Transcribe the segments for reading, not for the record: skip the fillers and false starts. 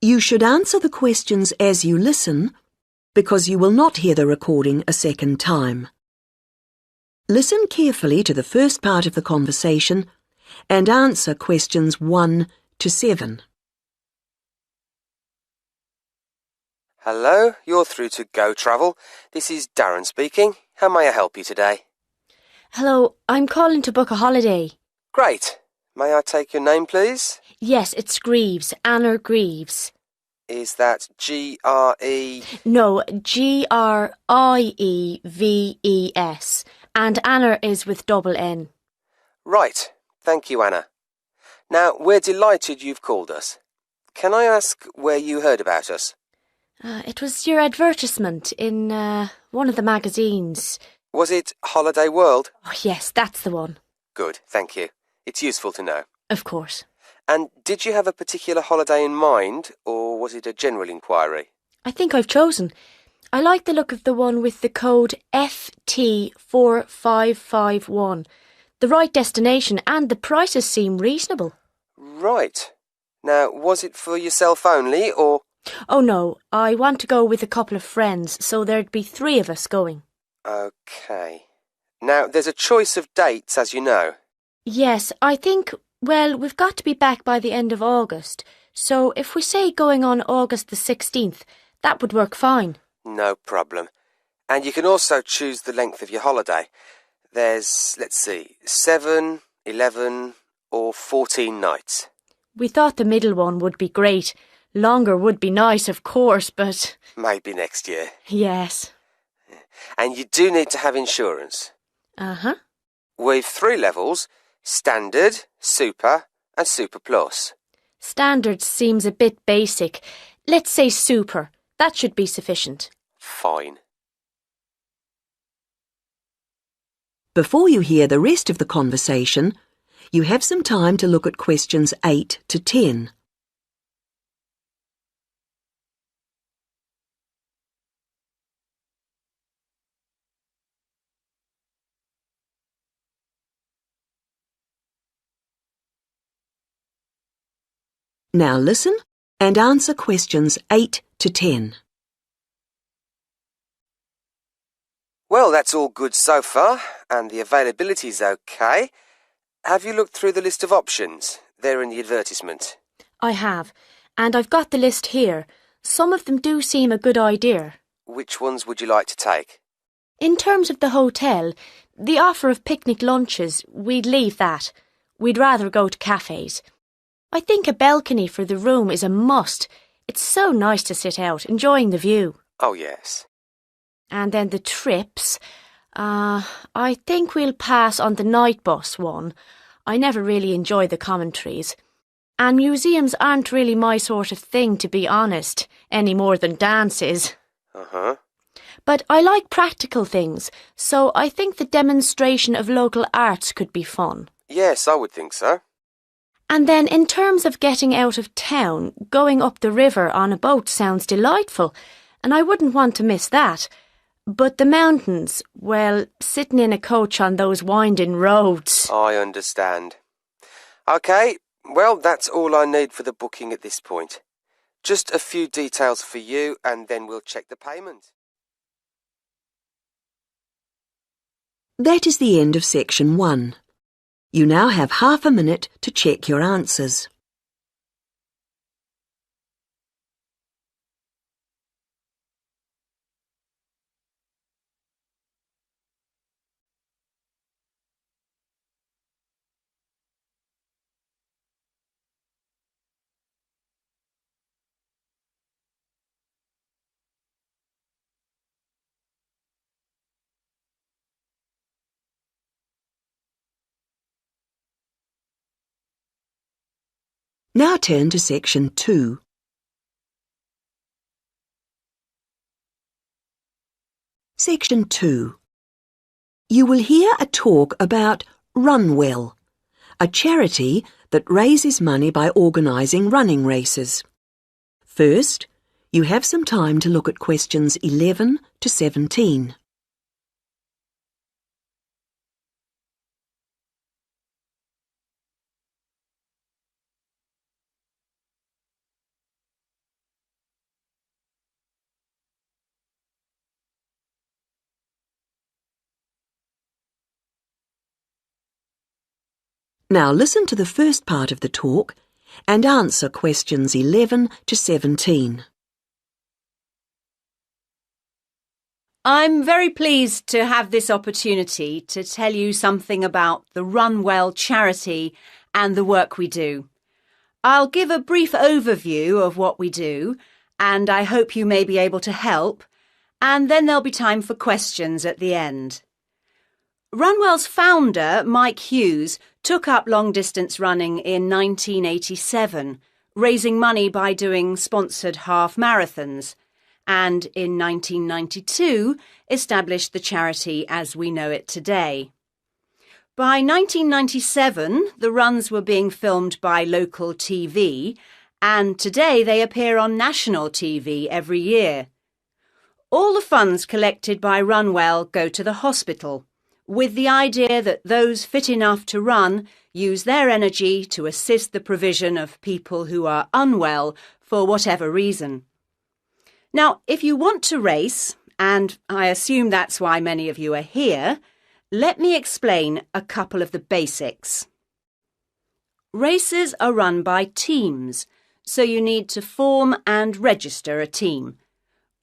You should answer the questions as you listen, because you will not hear the recording a second time. Listen carefully to the first part of the conversation and answer questions 1 to 7. Hello, you're through to Go Travel. This is Darren speaking. How may I help you today? Hello, I'm calling to book a holiday. Great. May I take your name, please? Yes, it's Greaves, Anna Greaves. Is that G-R-E... No, Grieves. And Anna is with double N. Right. Thank you, Anna. Now, we're delighted you've called us. Can I ask where you heard about us? It was your advertisement in one of the magazines. Was it Holiday World? Oh, yes, that's the one. Good, thank you. It's useful to know. Of course. And did you have a particular holiday in mind, or was it a general inquiry? I think I've chosen. I like the look of the one with the code FT4551. The right destination and the prices seem reasonable. Right. Now, was it for yourself only, or...? Oh no, I want to go with a couple of friends, so there'd be 3 of us going. OK. Now, there's a choice of dates, as you know. Yes, I think, well, we've got to be back by the end of August, so if we say going on August the 16th, that would work fine. No problem. And you can also choose the length of your holiday. There's, let's see, 7, 11 or 14 nights. We thought the middle one would be great. Longer would be nice, of course, but... Maybe next year. Yes. And you do need to have insurance. Uh-huh. With 3 levels, Standard, Super and Super Plus. Standard seems a bit basic. Let's say Super. That should be sufficient. Fine. Before you hear the rest of the conversation, you have some time to look at questions 8 to 10. Now listen and answer questions 8 to 10. Well, that's all good so far, and the availability's OK. Have you looked through the list of options? They're in the advertisement. I have, and I've got the list here. Some of them do seem a good idea. Which ones would you like to take? In terms of the hotel, the offer of picnic lunches, we'd leave that. We'd rather go to cafes. I think a balcony for the room is a must. It's so nice to sit out, enjoying the view. Oh, yes. And then the trips. I think we'll pass on the night bus one. I never really enjoy the commentaries. And museums aren't really my sort of thing, to be honest, any more than dances. Uh-huh. But I like practical things, so I think the demonstration of local arts could be fun. Yes, I would think so. And then in terms of getting out of town, going up the river on a boat sounds delightful, and I wouldn't want to miss that. But the mountains, well, sitting in a coach on those winding roads. I understand. OK, well, that's all I need for the booking at this point. Just a few details for you, and then we'll check the payment. That is the end of section 1. You now have half a minute to check your answers. Now turn to section 2. Section 2. You will hear a talk about Runwell, a charity that raises money by organising running races. First, you have some time to look at questions 11 to 17. Now listen to the first part of the talk and answer questions 11 to 17. I'm very pleased to have this opportunity to tell you something about the Run Well charity and the work we do. I'll give a brief overview of what we do, and I hope you may be able to help, and then there'll be time for questions at the end. Runwell's founder, Mike Hughes, took up long-distance running in 1987, raising money by doing sponsored half marathons, and in 1992 established the charity as we know it today. By 1997, the runs were being filmed by local TV, and today they appear on national TV every year. All the funds collected by Runwell go to the hospital, with the idea that those fit enough to run use their energy to assist the provision of people who are unwell for whatever reason. Now, if you want to race, and I assume that's why many of you are here, let me explain a couple of the basics. Races are run by teams, so you need to form and register a team.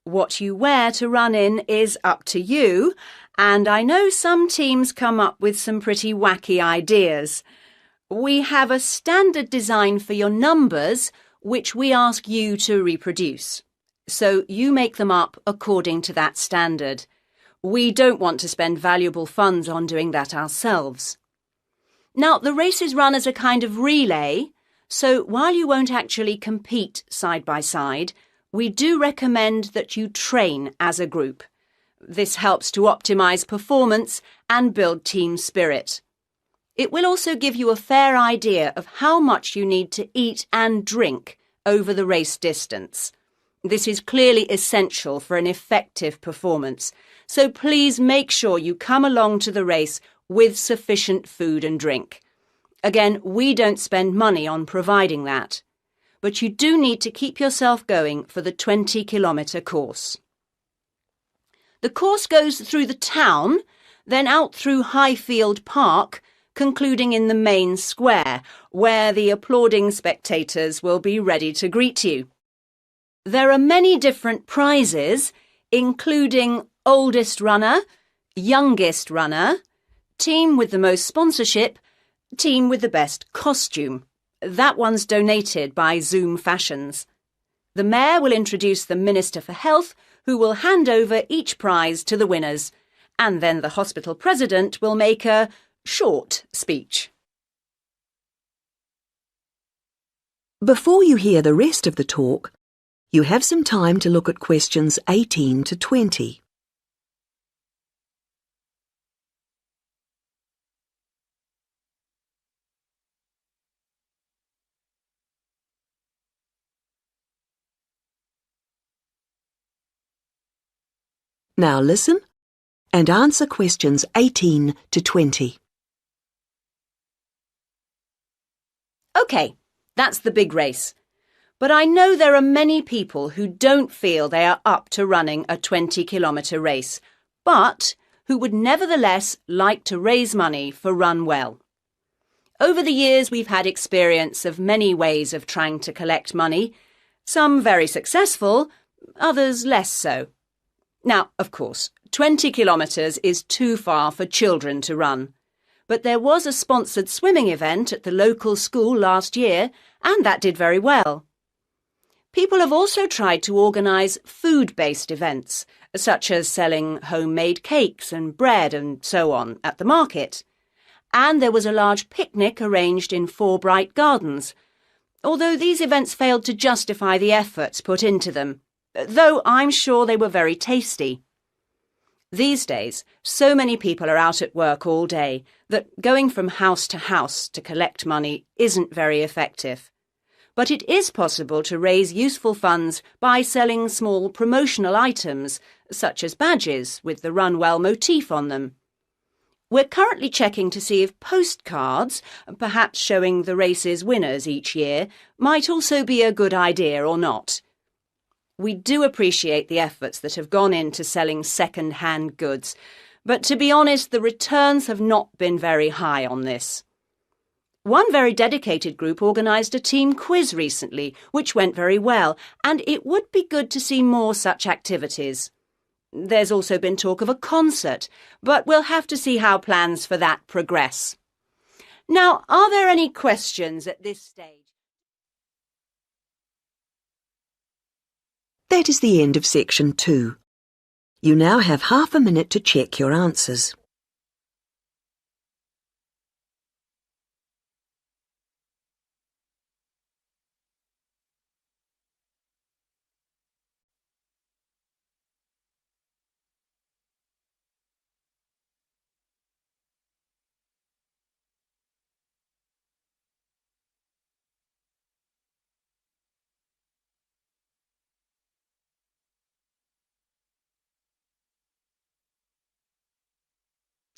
What you wear to run in is up to you, and I know some teams come up with some pretty wacky ideas. We have a standard design for your numbers, which we ask you to reproduce. So you make them up according to that standard. We don't want to spend valuable funds on doing that ourselves. Now, the race is run as a kind of relay, so while you won't actually compete side by side, we do recommend that you train as a group. This helps to optimise performance and build team spirit. It will also give you a fair idea of how much you need to eat and drink over the race distance. This is clearly essential for an effective performance, so please make sure you come along to the race with sufficient food and drink. Again, we don't spend money on providing that, but you do need to keep yourself going for the 20-kilometre course. The course goes through the town, then out through Highfield Park, concluding in the main square, where the applauding spectators will be ready to greet you. There are many different prizes, including oldest runner, youngest runner, team with the most sponsorship, team with the best costume. That one's donated by Zoom Fashions. The Mayor will introduce the Minister for Health, who will hand over each prize to the winners, and then the hospital president will make a short speech. Before you hear the rest of the talk, you have some time to look at questions 18 to 20. Now listen and answer questions 18 to 20. OK, that's the big race. But I know there are many people who don't feel they are up to running a 20-kilometre race, but who would nevertheless like to raise money for Run Well. Over the years, we've had experience of many ways of trying to collect money, some very successful, others less so. Now, of course, 20 kilometres is too far for children to run, but there was a sponsored swimming event at the local school last year, and that did very well. People have also tried to organise food-based events, such as selling homemade cakes and bread and so on at the market. And there was a large picnic arranged in 4 Bright Gardens, although these events failed to justify the efforts put into them, though I'm sure they were very tasty. These days, so many people are out at work all day that going from house to collect money isn't very effective. But it is possible to raise useful funds by selling small promotional items, such as badges with the Run Well motif on them. We're currently checking to see if postcards, perhaps showing the race's winners each year, might also be a good idea or not. We do appreciate the efforts that have gone into selling second-hand goods, but to be honest, the returns have not been very high on this. One very dedicated group organised a team quiz recently, which went very well, and it would be good to see more such activities. There's also been talk of a concert, but we'll have to see how plans for that progress. Now, are there any questions at this stage? That is the end of section 2. You now have half a minute to check your answers.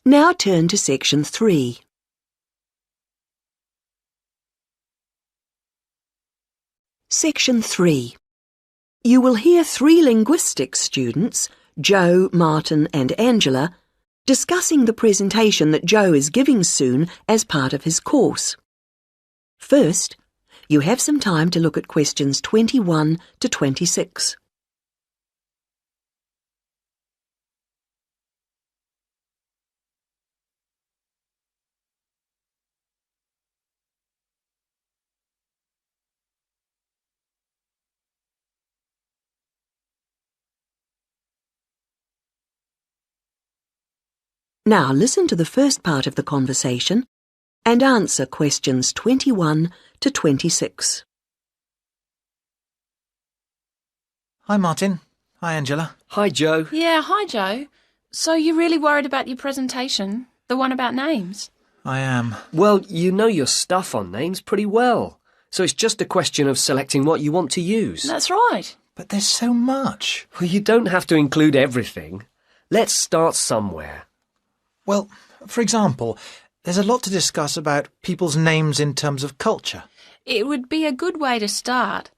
Now turn to section 3. Section 3. You will hear 3 linguistics students, Joe, Martin and Angela, discussing the presentation that Joe is giving soon as part of his course. First, you have some time to look at questions 21 to 26. Now listen to the first part of the conversation and answer questions 21 to 26. Hi, Martin. Hi, Angela. Hi, Joe. Yeah, hi, Joe. So you're really worried about your presentation? The one about names? I am. Well, you know your stuff on names pretty well, so it's just a question of selecting what you want to use. That's right. But there's so much. Well, you don't have to include everything. Let's start somewhere. Well, for example, there's a lot to discuss about people's names in terms of culture. It would be a good way to start,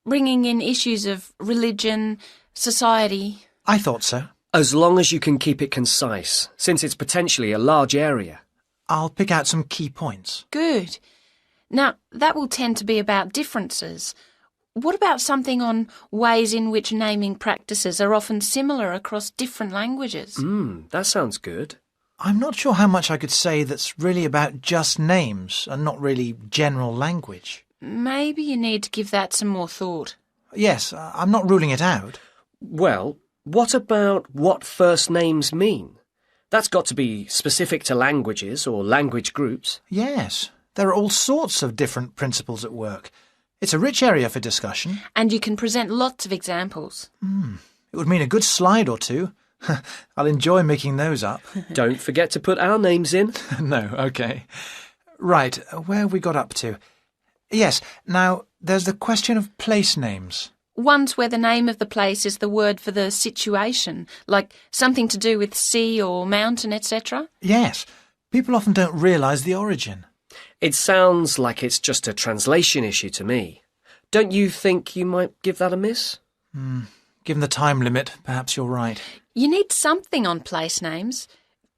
bringing in issues of religion, society. I thought so. As long as you can keep it concise, since it's potentially a large area. I'll pick out some key points. Good. Now, that will tend to be about differences. What about something on ways in which naming practices are often similar across different languages? That sounds good. I'm not sure how much I could say that's really about just names and not really general language. Maybe you need to give that some more thought. Yes, I'm not ruling it out. Well, what about what first names mean? That's got to be specific to languages or language groups. Yes, there are all sorts of different principles at work. It's a rich area for discussion. And you can present lots of examples. It would mean a good slide or two. I'll enjoy making those up. Don't forget to put our names in. No, OK. Right, where have we got up to? Yes, now there's the question of place names. Ones where the name of the place is the word for the situation, like something to do with sea or mountain, etc. Yes, people often don't realise the origin. It sounds like it's just a translation issue to me. Don't you think you might give that a miss? Given the time limit, perhaps you're right. You need something on place names.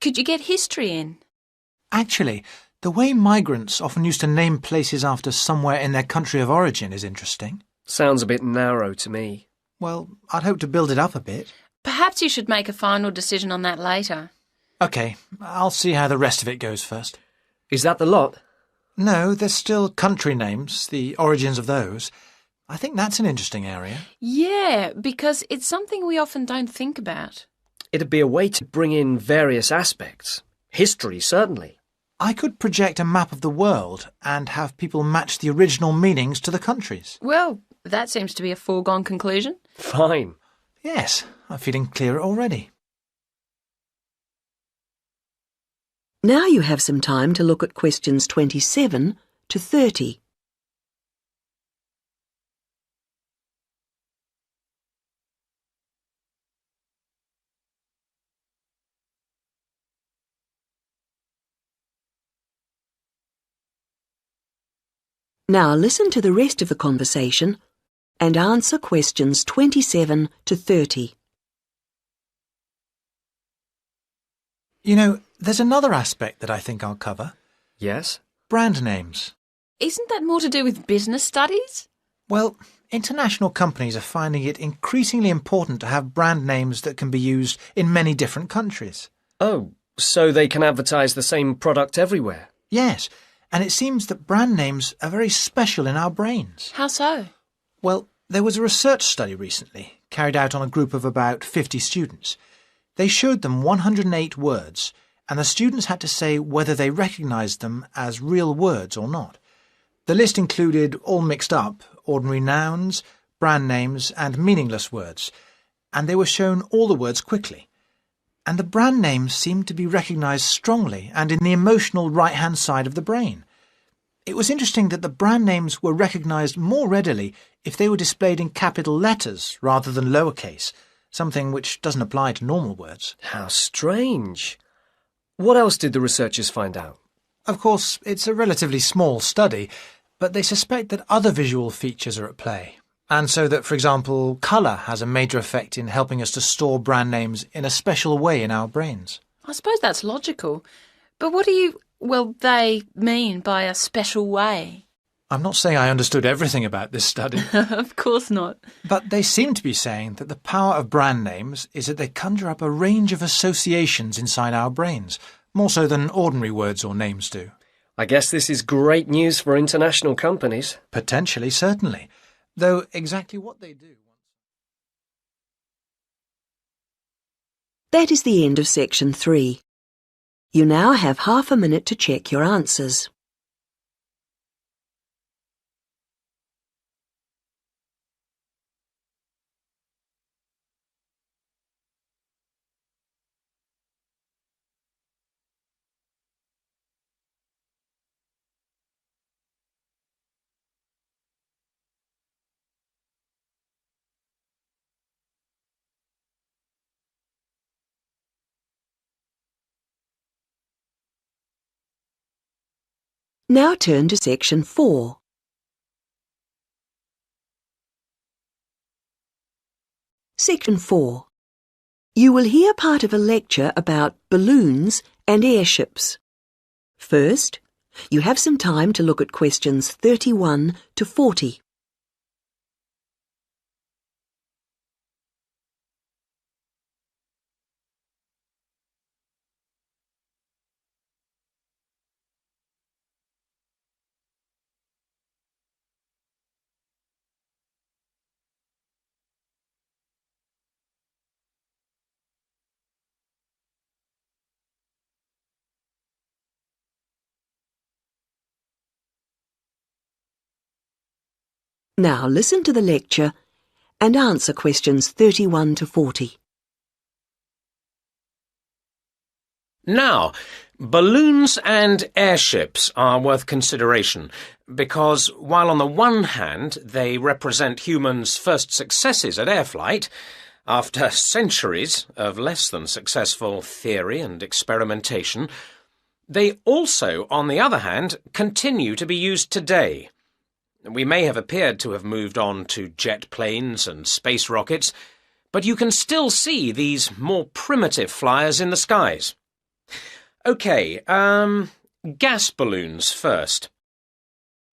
Could you get history in? Actually, the way migrants often used to name places after somewhere in their country of origin is interesting. Sounds a bit narrow to me. Well, I'd hope to build it up a bit. Perhaps you should make a final decision on that later. OK, I'll see how the rest of it goes first. Is that the lot? No, there's still country names, the origins of those. I think that's an interesting area. Yeah, because it's something we often don't think about. It'd be a way to bring in various aspects. History, certainly. I could project a map of the world and have people match the original meanings to the countries. Well, that seems to be a foregone conclusion. Fine. Yes, I'm feeling clearer already. Now you have some time to look at questions 27 to 30. Now listen to the rest of the conversation and answer questions 27 to 30. You know, there's another aspect that I think I'll cover. Yes? brand names. Isn't that more to do with business studies? Well, international companies are finding it increasingly important to have brand names that can be used in many different countries. Oh, so they can advertise the same product everywhere? Yes, and it seems that brand names are very special in our brains. How so? Well, there was a research study recently, carried out on a group of about 50 students. They showed them 108 words, and the students had to say whether they recognised them as real words or not. The list included, all mixed up, ordinary nouns, brand names and meaningless words, and they were shown all the words quickly. And the brand names seemed to be recognised strongly and in the emotional right-hand side of the brain. It was interesting that the brand names were recognised more readily if they were displayed in capital letters rather than lowercase, something which doesn't apply to normal words. How strange. What else did the researchers find out? Of course, it's a relatively small study, but they suspect that other visual features are at play, and so that, for example, colour has a major effect in helping us to store brand names in a special way in our brains. I suppose that's logical. But what do they mean by a special way? I'm not saying I understood everything about this study, Of course not. but they seem to be saying that the power of brand names is that they conjure up a range of associations inside our brains, more so than ordinary words or names do. I guess this is great news for international companies. Potentially, certainly, though exactly what they do... That is the end of section 3. You now have half a minute to check your answers. Now turn to section 4. Section 4. You will hear part of a lecture about balloons and airships. First, you have some time to look at questions 31 to 40. Now listen to the lecture and answer questions 31 to 40. Now, balloons and airships are worth consideration because, while on the one hand they represent humans' first successes at air flight, after centuries of less than successful theory and experimentation, they also, on the other hand, continue to be used today. We may have appeared to have moved on to jet planes and space rockets, but you can still see these more primitive flyers in the skies. OK, gas balloons first.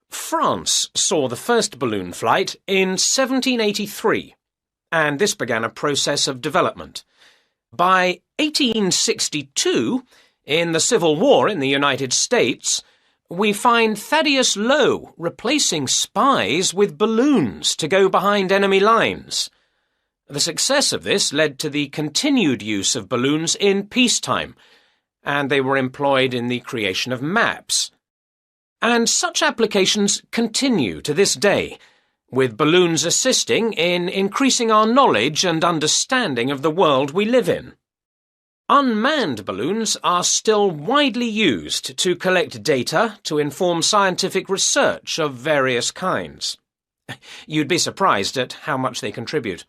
France saw the first balloon flight in 1783, and this began a process of development. By 1862, in the Civil War in the United States, we find Thaddeus Lowe replacing spies with balloons to go behind enemy lines. The success of this led to the continued use of balloons in peacetime, and they were employed in the creation of maps. And such applications continue to this day, with balloons assisting in increasing our knowledge and understanding of the world we live in. Unmanned balloons are still widely used to collect data to inform scientific research of various kinds. You'd be surprised at how much they contribute.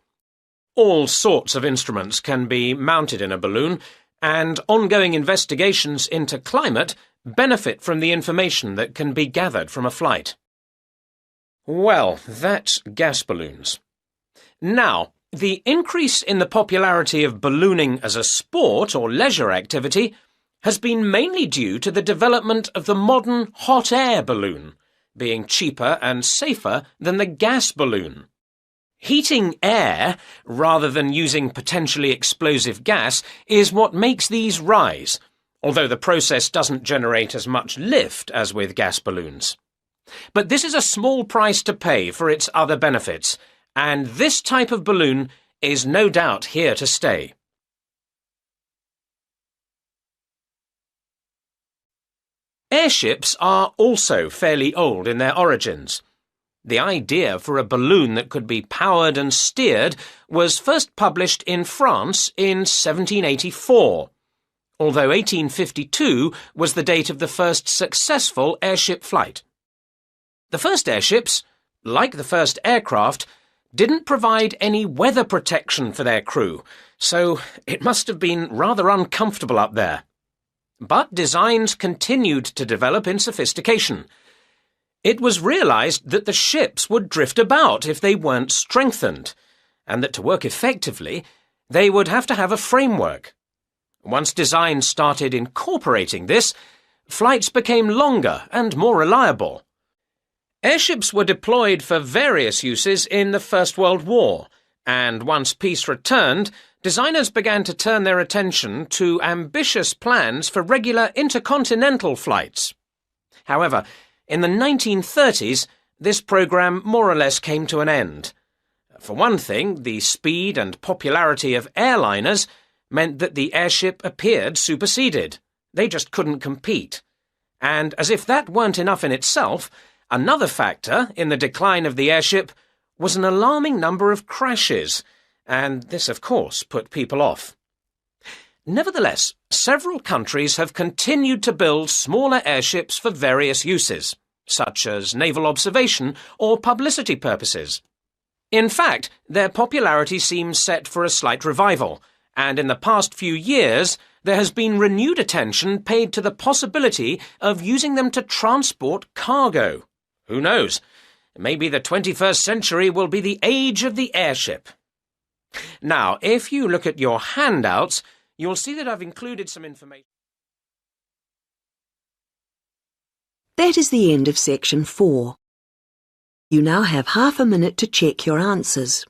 All sorts of instruments can be mounted in a balloon, and ongoing investigations into climate benefit from the information that can be gathered from a flight. Well, that's gas balloons. Now, the increase in the popularity of ballooning as a sport or leisure activity has been mainly due to the development of the modern hot air balloon, being cheaper and safer than the gas balloon. Heating air, rather than using potentially explosive gas, is what makes these rise, although the process doesn't generate as much lift as with gas balloons. But this is a small price to pay for its other benefits, and this type of balloon is no doubt here to stay. Airships are also fairly old in their origins. The idea for a balloon that could be powered and steered was first published in France in 1784, although 1852 was the date of the first successful airship flight. The first airships, like the first aircraft, didn't provide any weather protection for their crew, so it must have been rather uncomfortable up there. But designs continued to develop in sophistication. It was realised that the ships would drift about if they weren't strengthened, and that to work effectively, they would have to have a framework. Once designs started incorporating this, flights became longer and more reliable. Airships were deployed for various uses in the First World War, and once peace returned, designers began to turn their attention to ambitious plans for regular intercontinental flights. However, in the 1930s, this program more or less came to an end. For one thing, the speed and popularity of airliners meant that the airship appeared superseded. They just couldn't compete. And as if that weren't enough in itself, another factor in the decline of the airship was an alarming number of crashes, and this, of course, put people off. Nevertheless, several countries have continued to build smaller airships for various uses, such as naval observation or publicity purposes. In fact, their popularity seems set for a slight revival, and in the past few years there has been renewed attention paid to the possibility of using them to transport cargo. Who knows? Maybe the 21st century will be the age of the airship. Now, if you look at your handouts, you'll see that I've included some information. That is the end of section 4. You now have half a minute to check your answers.